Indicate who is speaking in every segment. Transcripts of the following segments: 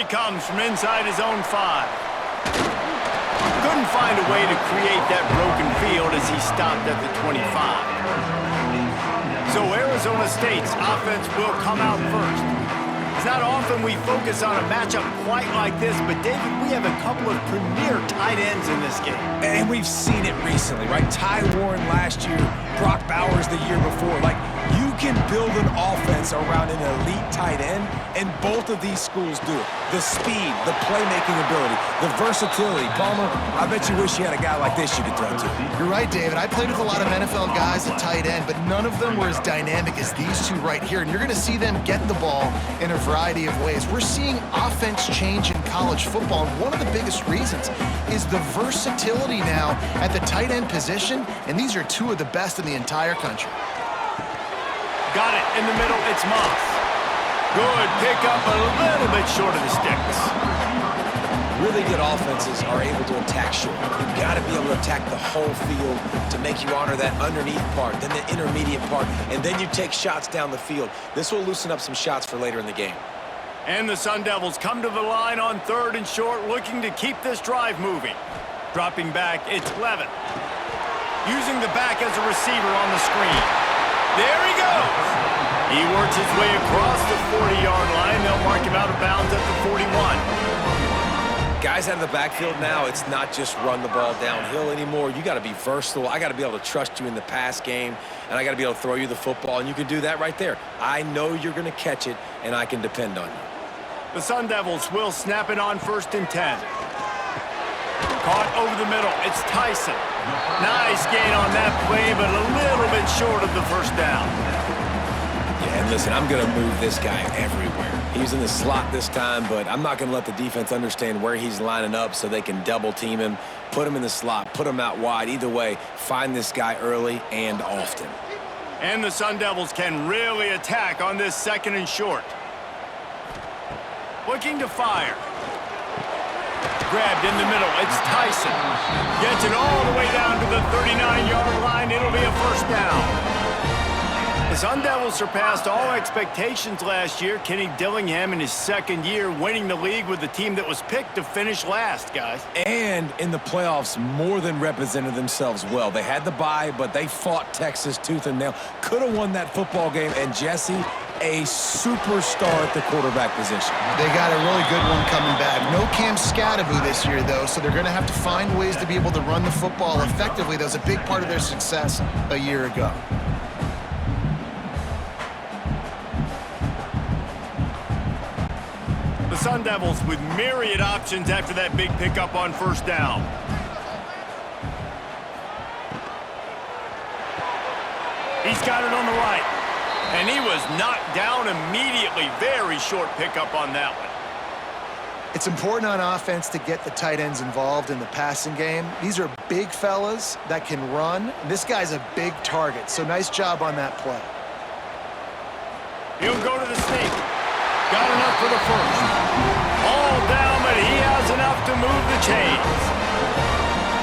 Speaker 1: comes from inside his own 5. Couldn't find a way to create that broken field as he stopped at the 25. So Arizona State's offense will come out first. It's not often we focus on a matchup quite like this, but David, we have a couple of premier tight ends in this game.
Speaker 2: And we've seen it recently, right? Ty Warren last year, Brock Bowers the year before. Like, you can build an offense around an elite tight end, and both of these schools do it. The speed, the playmaking ability, the versatility. Palmer, I bet you wish you had a guy like this you could throw to.
Speaker 3: You're right, David. I played with a lot of NFL guys at tight end, but none of them were as dynamic as these two right here. And you're going to see them get the ball in a variety of ways. We're seeing offense change in college football, and one of the biggest reasons is the versatility now at the tight end position, and these are two of the best in the entire country.
Speaker 1: Got it in the middle, it's Moss. Good pickup, a little bit short of the sticks.
Speaker 2: Really good offenses are able to attack short. You've got to be able to attack the whole field to make you honor that underneath part, then the intermediate part, and then you take shots down the field. This will loosen up some shots for later in the game.
Speaker 1: And the Sun Devils come to the line on 3rd and short, looking to keep this drive moving. Dropping back, it's Levin. Using the back as a receiver on the screen. There he goes. He works his way across the 40-yard line. They'll mark him out of bounds at the 41.
Speaker 2: Guys out of the backfield now, it's not just run the ball downhill anymore. You got to be versatile. I got to be able to trust you in the pass game, and I got to be able to throw you the football, and you can do that right there. I know you're going to catch it, and I can depend on you.
Speaker 1: The Sun Devils will snap it on 1st and 10. Caught over the middle. It's Tyson. Nice gain on that play, but a little bit short of the first down.
Speaker 2: Yeah, and listen, I'm going to move this guy everywhere. He's in the slot this time, but I'm not going to let the defense understand where he's lining up so they can double team him, put him in the slot, put him out wide. Either way, find this guy early and often.
Speaker 1: And the Sun Devils can really attack on this 2nd and short. Looking to fire. Grabbed in the middle, it's Tyson. Gets it all the way down to the 39-yard line. It'll be a first down. The Sun Devils surpassed all expectations last year. Kenny Dillingham in his 2nd year winning the league with the team that was picked to finish last, guys.
Speaker 2: And in the playoffs, more than represented themselves well. They had the bye, but they fought Texas tooth and nail. Could have won that football game, and Jesse, a superstar at the quarterback position.
Speaker 3: They got a really good one coming back. No Cam Scatterby this year, though, so they're going to have to find ways to be able to run the football effectively. That was a big part of their success a year ago.
Speaker 1: The Sun Devils with myriad options after that big pickup on 1st down. He's got it on the right. And he was knocked down immediately. Very short pickup on that one.
Speaker 3: It's important on offense to get the tight ends involved in the passing game. These are big fellas that can run. This guy's a big target, so nice job on that play.
Speaker 1: He'll go to the sneak. Got enough for the first. All down, but he has enough to move the chains.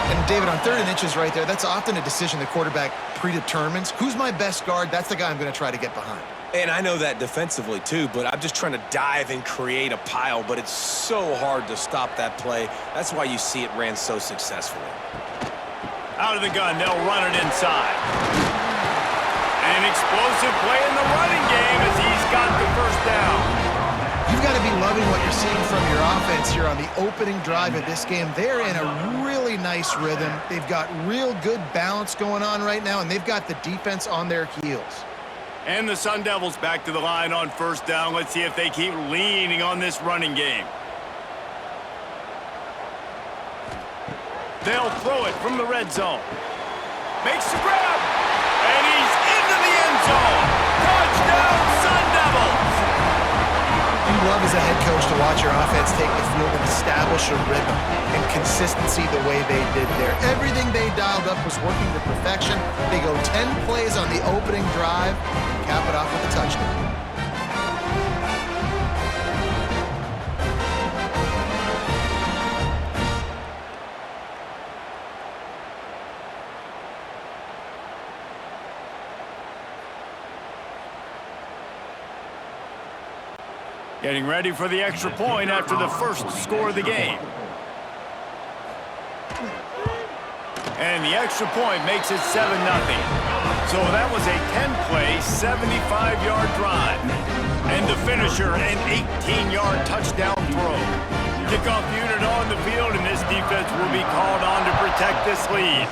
Speaker 3: And David, on 3rd and inches right there, that's often a decision the quarterback predetermines. Who's my best guard? That's the guy I'm going to try to get behind.
Speaker 2: And I know that defensively too, but I'm just trying to dive and create a pile, but it's so hard to stop that play. That's why you see it ran so successfully.
Speaker 1: Out of the gun, they'll run it inside. An explosive play in the running game as he's got the first down.
Speaker 3: You've got to be loving what you're seeing from your offense here on the opening drive of this game. They're in a really nice rhythm. They've got real good balance going on right now, and they've got the defense on their heels.
Speaker 1: And the Sun Devils back to the line on 1st down. Let's see if they keep leaning on this running game. They'll throw it from the red zone. Makes the grab. And he's into the end zone. Touchdown, Sun Devils!
Speaker 3: You love as a head coach to watch your offense take the field and establish a rhythm and consistency the way they did there. Everything they dialed up was working to perfection. They go 10 plays on the opening drive and cap it off with a touchdown.
Speaker 1: Getting ready for the extra point after the first score of the game. And the extra point makes it 7-0. So that was a 10-play, 75-yard drive. And the finisher, an 18-yard touchdown throw. Kickoff unit on the field, and this defense will be called on to protect this lead.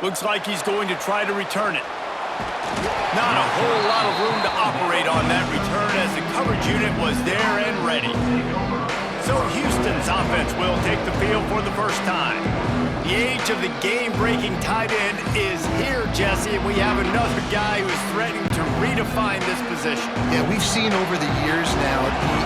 Speaker 1: Looks like he's going to try to return it. Not a whole lot of room to operate on that return as the coverage unit was there and ready. So Houston's offense will take the field for the first time. The age of the game-breaking tight end is here, Jesse, and we have another guy who is threatening to redefine this position.
Speaker 3: Yeah, we've seen over the years now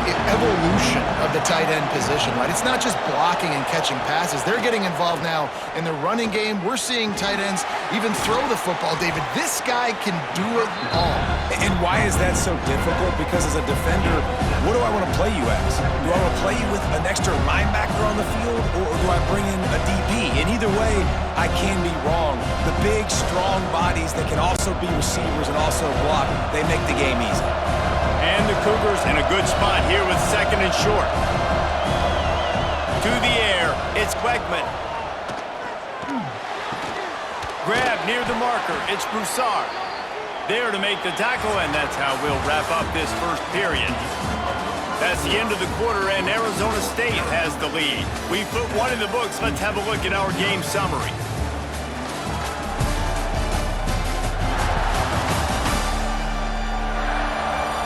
Speaker 3: the evolution of the tight end position, right? It's not just blocking and catching passes. They're getting involved now in the running game. We're seeing tight ends even throw the football, David. This guy can do it all.
Speaker 2: And why is that so difficult? Because as a defender, what do I want to play you as? Do I want to play you with an extra linebacker on the field, or do I bring in a DB? And either way, I can be wrong. The big, strong bodies that can also be receivers and also block, they make the game easy.
Speaker 1: And the Cougars in a good spot here with 2nd and short. To the air, it's Wegman. Grab near the marker, it's Broussard. There to make the tackle, and that's how we'll wrap up this first period. That's the end of the quarter, and Arizona State has the lead. We've put one in the books. Let's have a look at our game summary.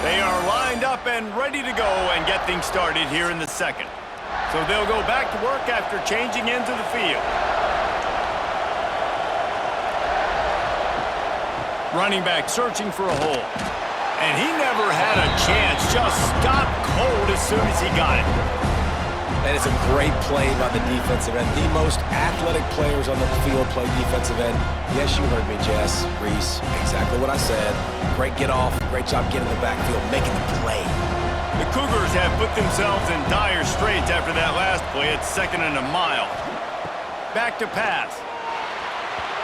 Speaker 1: They are lined up and ready to go and get things started here in the second. So they'll go back to work after changing into the field. Running back searching for a hole. And he never had a chance. Just stopped cold as soon as he got it.
Speaker 2: That is a great play by the defensive end. The most athletic players on the field play defensive end. Yes, you heard me, Jess, Reese. Exactly what I said. Great get off. Great job getting in the backfield, making the play.
Speaker 1: The Cougars have put themselves in dire straits after that last play. It's 2nd and a mile. Back to pass.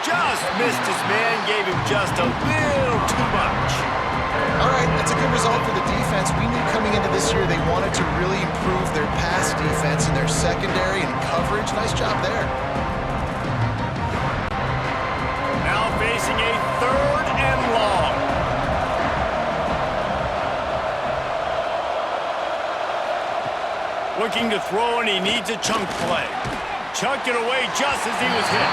Speaker 1: Just missed his man, gave him just a little too much.
Speaker 3: All right, that's a good result for the defense. We knew coming into this year they wanted to really improve their pass defense and their secondary and coverage. Nice job there.
Speaker 1: Now facing a 3rd and long. Looking to throw, and he needs a chunk play. Chucked it away just as he was hit.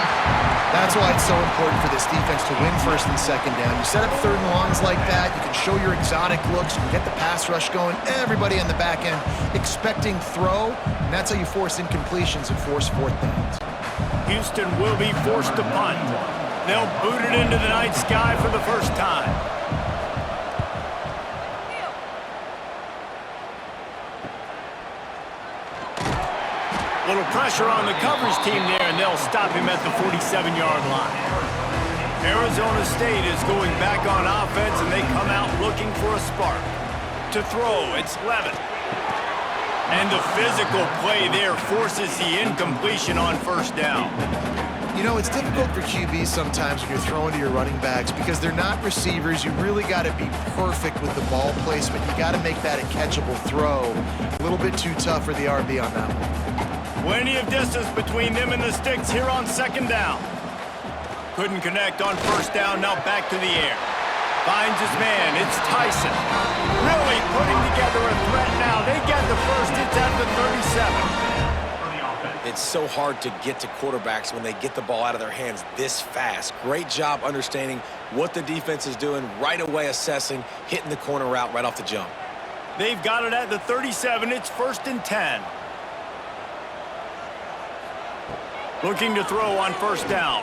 Speaker 3: That's why it's so important for this defense to win 1st and 2nd down. You set up 3rd and longs like that, you can show your exotic looks, you can get the pass rush going, everybody on the back end expecting throw, and that's how you force incompletions and force 4th downs.
Speaker 1: Houston will be forced to punt. They'll boot it into the night sky for the first time. Little pressure on the coverage team there, and they'll stop him at the 47-yard line. Arizona State is going back on offense, and they come out looking for a spark. To throw, it's Levitt. And the physical play there forces the incompletion on 1st down.
Speaker 3: You know, it's difficult for QBs sometimes when you're throwing to your running backs because they're not receivers. You really got to be perfect with the ball placement. You got to make that a catchable throw. A little bit too tough for the RB on that one.
Speaker 1: Plenty of distance between them and the sticks here on 2nd down. Couldn't connect on 1st down, now back to the air. Finds his man, it's Tyson. Really putting together a threat now. They get the first, it's at the 37.
Speaker 2: It's so hard to get to quarterbacks when they get the ball out of their hands this fast. Great job understanding what the defense is doing, right away assessing, hitting the corner route right off the jump.
Speaker 1: They've got it at the 37, it's 1st and 10. Looking to throw on 1st down.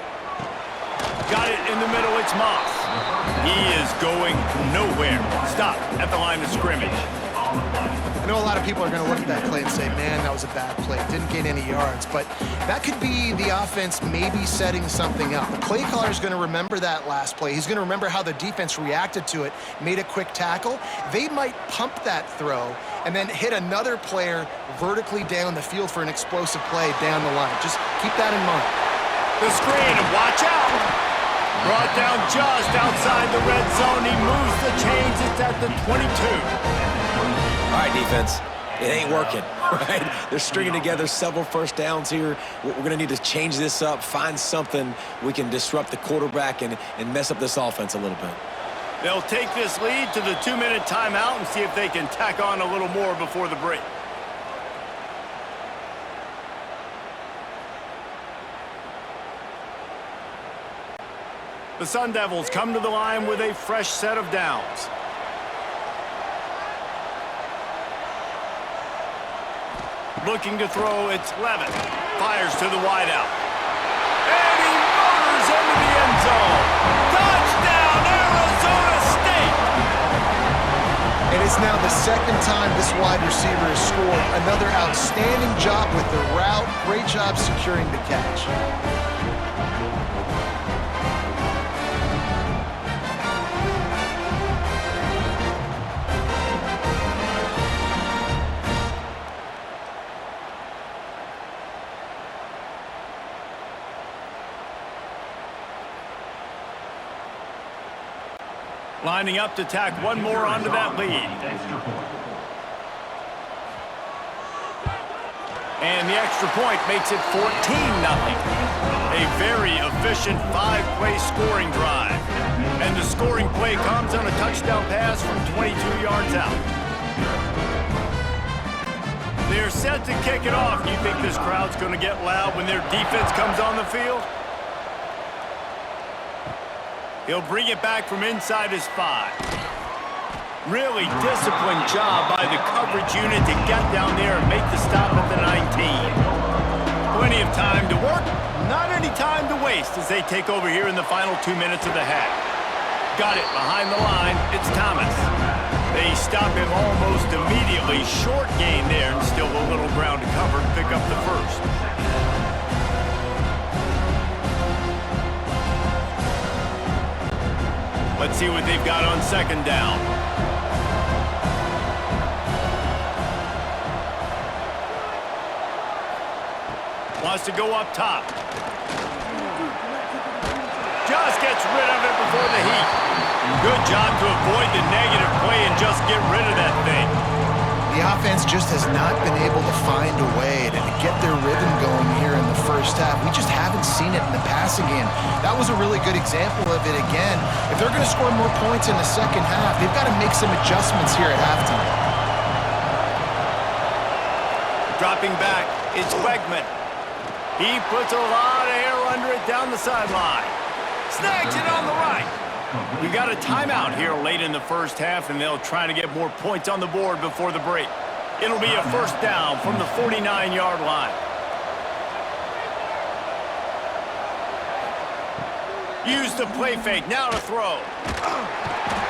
Speaker 1: Got it in the middle, it's Moss. He is going nowhere. Stop at the line of scrimmage.
Speaker 3: I know a lot of people are going to look at that play and say, man, that was a bad play. Didn't gain any yards. But that could be the offense maybe setting something up. The play caller is going to remember that last play. He's going to remember how the defense reacted to it, made a quick tackle. They might pump that throw and then hit another player vertically down the field for an explosive play down the line. Just keep that in mind.
Speaker 1: The screen, and watch out. Brought down just outside the red zone. He moves the chains. It's at the 22.
Speaker 2: All right, defense. It ain't working, right? They're stringing together several first downs here. We're going to need to change this up, find something we can disrupt the quarterback and mess up this offense a little bit.
Speaker 1: They'll take this lead to the 2-minute timeout and see if they can tack on a little more before the break. The Sun Devils come to the line with a fresh set of downs. Looking to throw, it's Levin. Fires to the wideout. And he motors into the end zone. Touchdown, Arizona State!
Speaker 3: And it's now the second time this wide receiver has scored. Another outstanding job with the route. Great job securing the catch.
Speaker 1: Lining up to tack one more onto that lead. And the extra point makes it 14-0. A very efficient 5-play scoring drive. And the scoring play comes on a touchdown pass from 22 yards out. They're set to kick it off. You think this crowd's going to get loud when their defense comes on the field? He'll bring it back from inside his 5. Really disciplined job by the coverage unit to get down there and make the stop at the 19. Plenty of time to work, not any time to waste as they take over here in the final 2 minutes of the half. Got it behind the line, it's Thomas. They stop him almost immediately. Short gain there and still a little ground to cover to pick up the first. Let's see what they've got on second down. Wants to go up top. Just gets rid of it before the heat. Good job to avoid the negative play and just get rid of that thing.
Speaker 3: The offense just has not been able to find a way to get their rhythm going here in the first half. We just haven't seen it in the passing game. That was a really good example of it again. If they're going to score more points in the second half, they've got to make some adjustments here at halftime.
Speaker 1: Dropping back, it's Wegman. He puts a lot of air under it down the sideline. Snags it on the right. We've got a timeout here late in the first half, and they'll try to get more points on the board before the break. It'll be a first down from the 49-yard line. Use the play fake, now to throw.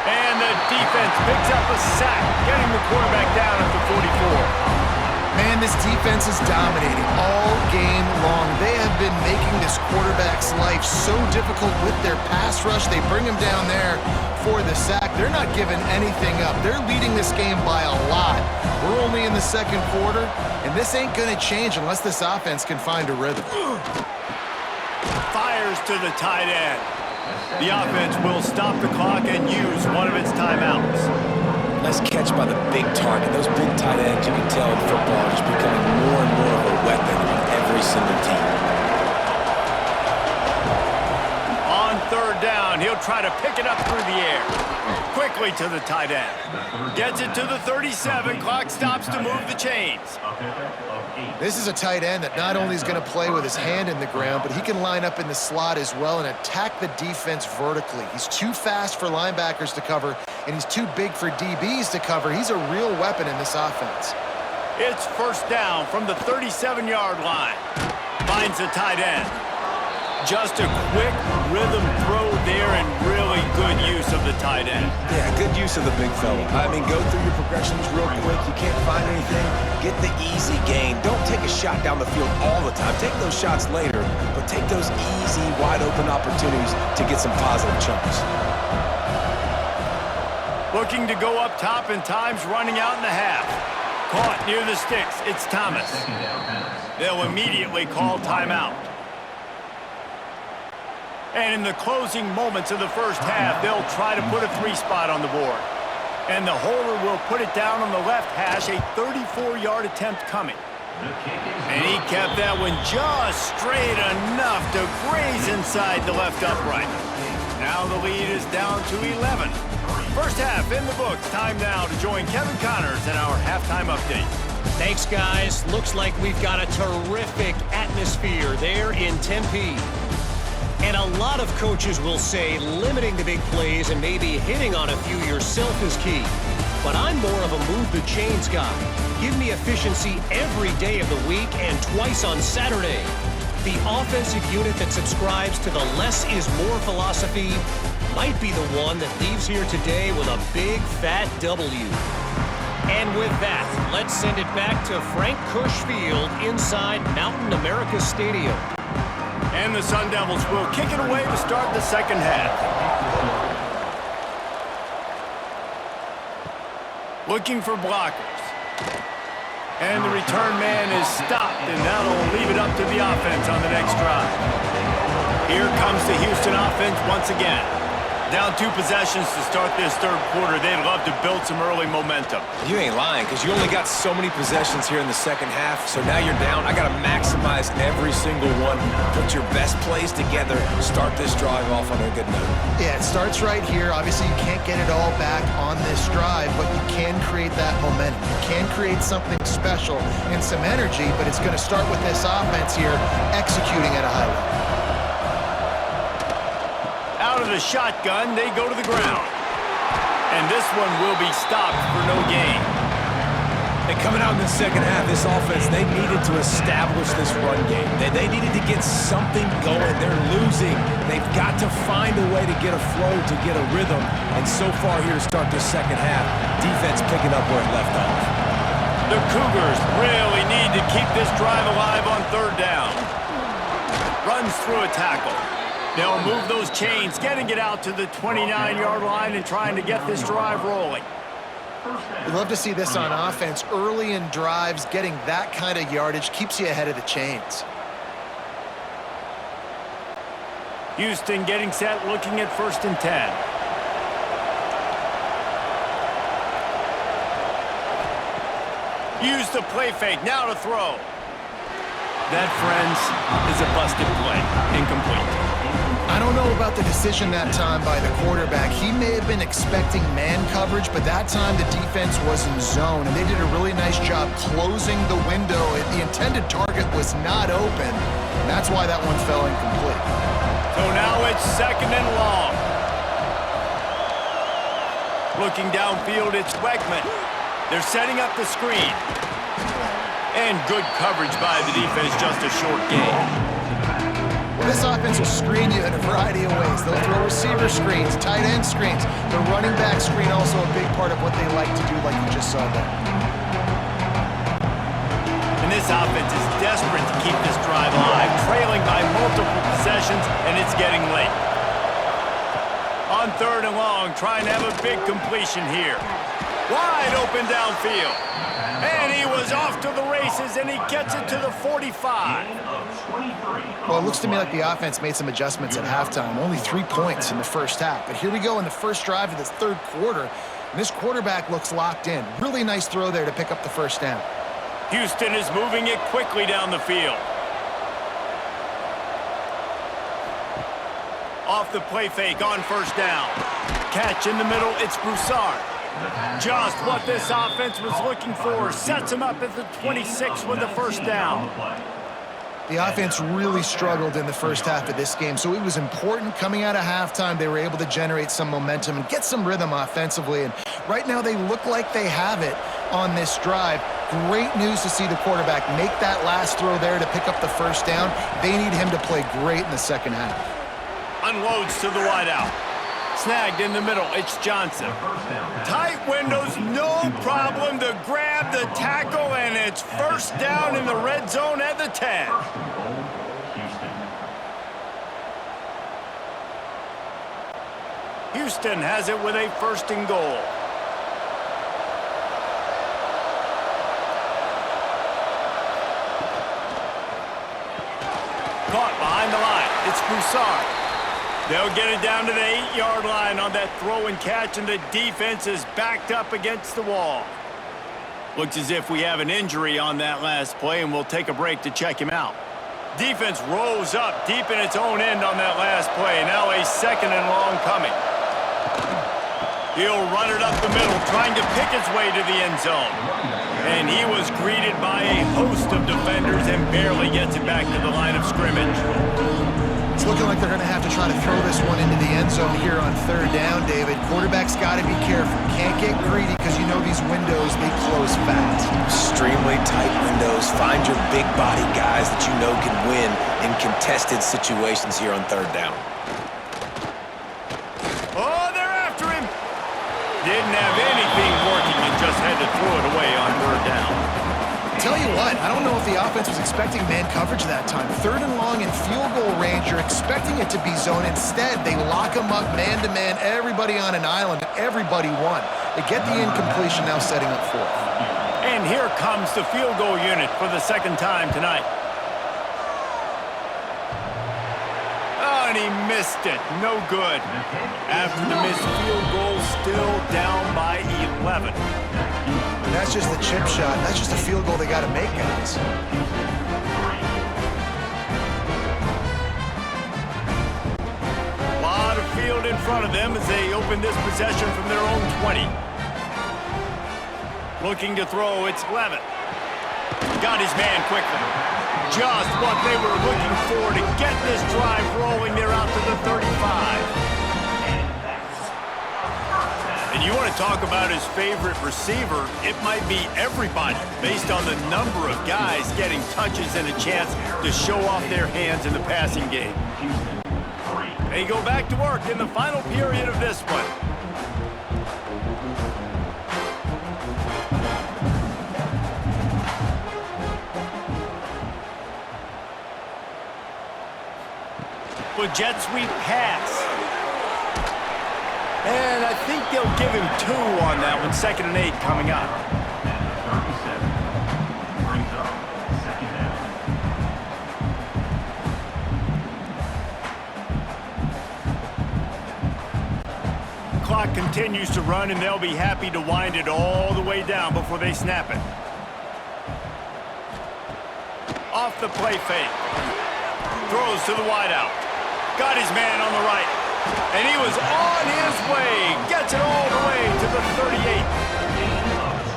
Speaker 1: And the defense picks up a sack, getting the quarterback down at the 44.
Speaker 3: Man, this defense is dominating all game long. They have been making this quarterback's life so difficult with their pass rush. They bring him down there for the sack. They're not giving anything up. They're leading this game by a lot. We're only in the second quarter, and this ain't going to change unless this offense can find a rhythm.
Speaker 1: Fires to the tight end. The offense will stop the clock and use one of its timeouts.
Speaker 2: Nice catch by the big target. Those big tight ends, you can tell in football, are just becoming more and more of a weapon on every single team.
Speaker 1: On third down, he'll try to pick it up through the air. Quickly to the tight end. Gets it to the 37. Clock stops to move the chains.
Speaker 3: This is a tight end that not only is going to play with his hand in the ground, but he can line up in the slot as well and attack the defense vertically. He's too fast for linebackers to cover, and he's too big for DBs to cover. He's a real weapon in this offense.
Speaker 1: It's first down from the 37-yard line. Finds the tight end. Just a quick rhythm throw there and really good use of the tight end.
Speaker 2: Yeah, good use of the big fella. I mean, go through your progressions real quick. You can't find anything. Get the easy gain. Don't take a shot down the field all the time. Take those shots later, but take those easy, wide-open opportunities to get some positive chunks.
Speaker 1: Looking to go up top, and time's running out in the half. Caught near the sticks. It's Thomas. They'll immediately call timeout. And in the closing moments of the first half, they'll try to put a 3-spot on the board. And the holder will put it down on the left hash, a 34-yard attempt coming. And he kept that one just straight enough to graze inside the left upright. Now the lead is down to 11. First half in the books. Time now to join Kevin Connors in our halftime update.
Speaker 4: Thanks, guys. Looks like we've got a terrific atmosphere there in Tempe. And a lot of coaches will say limiting the big plays and maybe hitting on a few yourself is key. But I'm more of a move the chains guy. Give me efficiency every day of the week and twice on Saturday. The offensive unit that subscribes to the less is more philosophy might be the one that leaves here today with a big fat W. And with that, let's send it back to Frank Kush Field inside Mountain America Stadium.
Speaker 1: And the Sun Devils will kick it away to start the second half. Looking for blockers. And the return man is stopped, and that'll leave it up to the offense on the next drive. Here comes the Houston offense once again. Down 2 possessions to start this third quarter. They'd love to build some early momentum.
Speaker 2: You ain't lying, because you only got so many possessions here in the second half, so now you're down. I got to maximize every single one. Put your best plays together. Start this drive off on a good note.
Speaker 3: Yeah, it starts right here. Obviously, you can't get it all back on this drive, but you can create that momentum. You can create something special and some energy, but it's going to start with this offense here executing at a high level.
Speaker 1: Out of the shotgun, they go to the ground. And this one will be stopped for no gain.
Speaker 2: And coming out in the second half, this offense, they needed to establish this run game. They needed to get something going. They're losing. They've got to find a way to get a flow, to get a rhythm. And so far here to start this second half, defense picking up where it left off.
Speaker 1: The Cougars really need to keep this drive alive on third down. Runs through a tackle. They'll move those chains, getting it out to the 29-yard line and trying to get this drive rolling.
Speaker 3: We love to see this on offense. Early in drives, getting that kind of yardage keeps you ahead of the chains.
Speaker 1: Houston getting set, looking at 1st and 10. Use the play fake, now to throw. That, friends, is a busted play. Incomplete.
Speaker 3: I don't know about the decision that time by the quarterback. He may have been expecting man coverage, but that time the defense was in zone, and they did a really nice job closing the window. The intended target was not open, and that's why that one fell incomplete.
Speaker 1: So now it's 2nd and long. Looking downfield, it's Wegman. They're setting up the screen. And good coverage by the defense, just a short gain.
Speaker 3: Well, this offense will screen you in a variety of ways. They'll throw receiver screens, tight end screens. The running back screen also a big part of what they like to do, like you just saw there.
Speaker 1: And this offense is desperate to keep this drive alive, trailing by multiple possessions, and it's getting late. On 3rd and long, trying to have a big completion here. Wide open downfield. And he was off to the races, and he gets it to the 45.
Speaker 3: Well, it looks to me like the offense made some adjustments at halftime. Only 3 points in the first half. But here we go in the first drive of this third quarter. And this quarterback looks locked in. Really nice throw there to pick up the first down.
Speaker 1: Houston is moving it quickly down the field. Off the play fake on 1st down. Catch in the middle, it's Broussard. Just what this offense was looking for. Sets him up at the 26 with the 1st down.
Speaker 3: The offense really struggled in the first half of this game, so it was important coming out of halftime. They were able to generate some momentum and get some rhythm offensively, and right now they look like they have it on this drive. Great news to see the quarterback make that last throw there to pick up the 1st down. They need him to play great in the second half.
Speaker 1: Unloads to the wideout. Snagged in the middle, it's Johnson. Tight windows, no problem to grab the tackle, and it's 1st down in the red zone at the 10. Houston has it with a 1st and goal. Caught behind the line, it's Broussard. They'll get it down to the 8-yard line on that throw and catch, and the defense is backed up against the wall. Looks as if we have an injury on that last play, and we'll take a break to check him out. Defense rose up deep in its own end on that last play. Now a 2nd and long coming. He'll run it up the middle, trying to pick his way to the end zone. And he was greeted by a host of defenders and barely gets it back to the line of scrimmage.
Speaker 3: It's looking like they're going to have to try to throw this one into the end zone here on 3rd down, David. Quarterback's got to be careful. Can't get greedy because you know these windows, they close fast.
Speaker 2: Extremely tight windows. Find your big body guys that you know can win in contested situations here on 3rd down.
Speaker 1: Oh, they're after him. Didn't have anything working and just had to throw it away on 3rd down.
Speaker 3: Tell you what, I don't know if the offense was expecting man coverage that time. 3rd and long in field goal range, you're expecting it to be zone. Instead, they lock them up man-to-man, everybody on an island, everybody won. They get the incompletion, now setting up 4th.
Speaker 1: And here comes the field goal unit for the 2nd time tonight. Oh, and he missed it. No good. After the missed field goal, still down by 11.
Speaker 3: That's just the chip shot. That's just a field goal they got to make, guys.
Speaker 1: A lot of field in front of them as they open this possession from their own 20. Looking to throw, it's Levitt. Got his man quickly. Just what they were looking for to get this drive rolling. They're out to the 35. And you want to talk about his favorite receiver, it might be everybody based on the number of guys getting touches and a chance to show off their hands in the passing game. They go back to work in the final period of this one. With jet sweep pass. And I think they'll give him 2 on that one. 2nd and 8 coming up. Clock continues to run, and they'll be happy to wind it all the way down before they snap it. Off the play fake. Throws to the wideout. Got his man on the right. And he was on his way. Gets it all the way to the 38.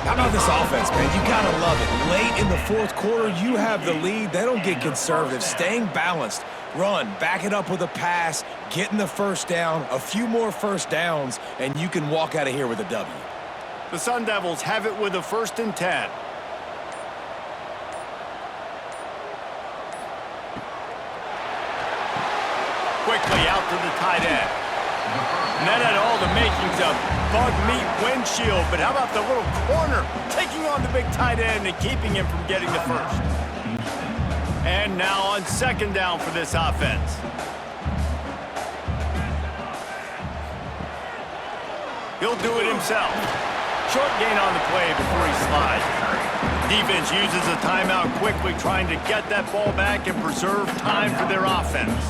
Speaker 2: How about this offense, man? You gotta love it. Late in the 4th quarter, you have the lead. They don't get conservative. Staying balanced. Run, back it up with a pass, getting the 1st down, a few more 1st downs, and you can walk out of here with a W.
Speaker 1: The Sun Devils have it with a 1st and 10. Quickly out to the tight end. And that had all the makings of bug meat windshield, but how about the little corner taking on the big tight end and keeping him from getting the 1st? And now on 2nd down for this offense. He'll do it himself. Short gain on the play before he slides. Defense uses a timeout quickly, trying to get that ball back and preserve time for their offense.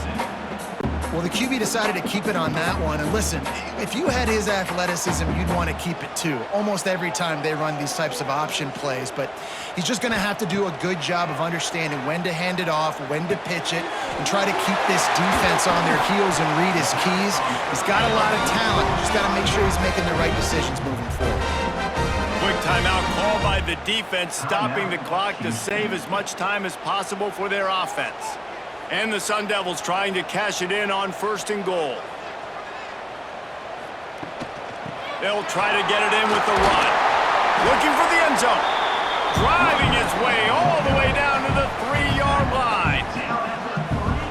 Speaker 3: Well, the QB decided to keep it on that one. And listen, if you had his athleticism, you'd want to keep it too. Almost every time they run these types of option plays. But he's just going to have to do a good job of understanding when to hand it off, when to pitch it, and try to keep this defense on their heels and read his keys. He's got a lot of talent. Just got to make sure he's making the right decisions moving forward.
Speaker 1: Quick timeout call by the defense, stopping the clock to save as much time as possible for their offense. And the Sun Devils trying to cash it in on 1st and goal. They'll try to get it in with the run. Looking for the end zone. Driving his way all the way down to the 3-yard line.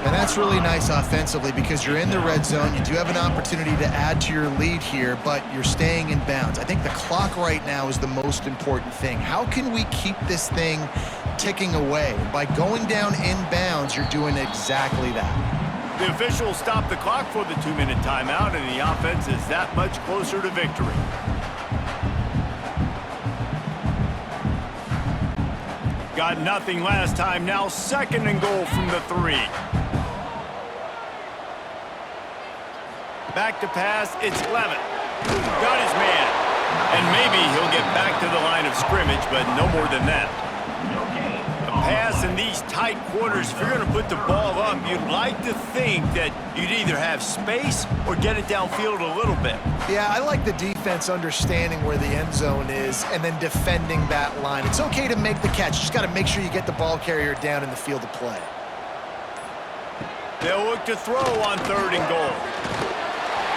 Speaker 3: And that's really nice offensively because you're in the red zone. You do have an opportunity to add to your lead here, but you're staying in bounds. I think the clock right now is the most important thing. How can we keep this thing ticking away? By going down in bounds, you're doing exactly that.
Speaker 1: The officials stop the clock for the 2-minute timeout, and the offense is that much closer to victory. Got nothing last time. Now 2nd and goal from the 3. Back to pass, it's Levin. Got his man. And maybe he'll get back to the line of scrimmage, but no more than that. A pass in these tight quarters, if you're going to put the ball up, you'd like to think that you'd either have space or get it downfield a little bit.
Speaker 3: Yeah, I like the defense understanding where the end zone is and then defending that line. It's okay to make the catch. Just got to make sure you get the ball carrier down in the field of play.
Speaker 1: They'll look to throw on 3rd and goal.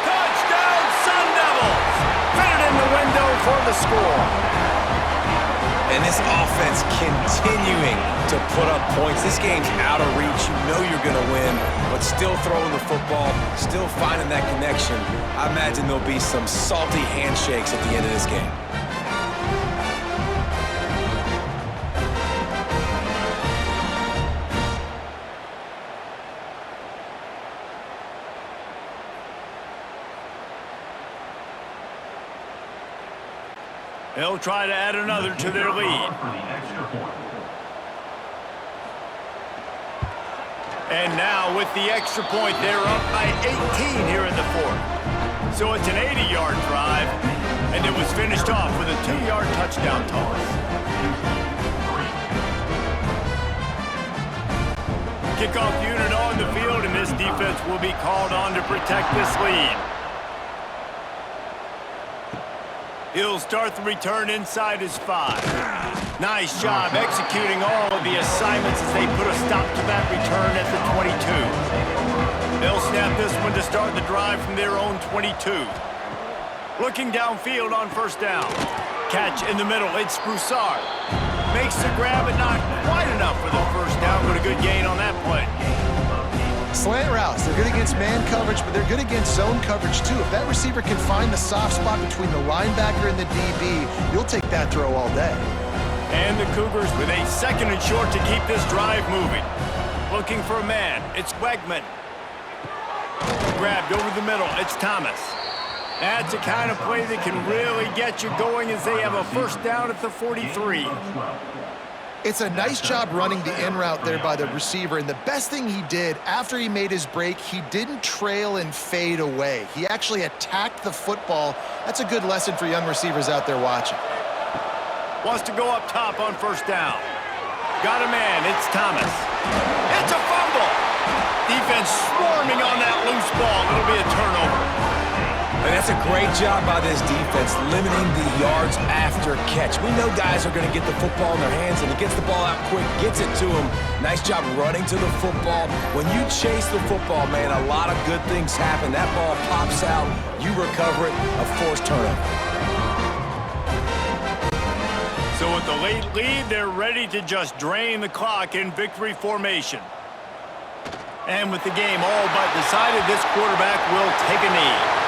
Speaker 1: Touchdown, Sun Devils! Fit it in the window for the score.
Speaker 2: And this offense continuing to put up points. This game's out of reach. You know you're going to win, but still throwing the football, still finding that connection. I imagine there'll be some salty handshakes at the end of this game.
Speaker 1: They'll try to add another to their lead. And now with the extra point, they're up by 18 here in the 4th. So it's an 80-yard drive, and it was finished off with a 2-yard touchdown toss. Kickoff unit on the field, and this defense will be called on to protect this lead. He'll start the return inside his 5. Nice job executing all of the assignments as they put a stop to that return at the 22. They'll snap this one to start the drive from their own 22. Looking downfield on 1st down. Catch in the middle, it's Broussard. Makes the grab, but not quite enough for the 1st down, but a good gain on that play.
Speaker 3: Slant routes, they're good against man coverage, but they're good against zone coverage too. If that receiver can find the soft spot between the linebacker and the DB, you'll take that throw all day. And
Speaker 1: the Cougars with a 2nd and short to keep this drive moving. Looking for a man, it's Wegman. Grabbed over the middle, it's Thomas. That's the kind of play that can really get you going as they have a 1st down at the 43.
Speaker 3: It's a nice job running the in route there by the receiver, and the best thing he did after he made his break, he didn't trail and fade away. He actually attacked the football. That's a good lesson for young receivers out there watching.
Speaker 1: Wants to go up top on 1st down. Got a man, it's Thomas. It's a fumble! Defense swarming on that loose ball. It'll be a turnover.
Speaker 2: And that's a great job by this defense, limiting the yards after catch. We know guys are going to get the football in their hands, and he gets the ball out quick, gets it to him. Nice job running to the football. When you chase the football, man, a lot of good things happen. That ball pops out, you recover it, a forced turnover.
Speaker 1: So with the late lead, they're ready to just drain the clock in victory formation. And with the game all but decided, this quarterback will take a knee.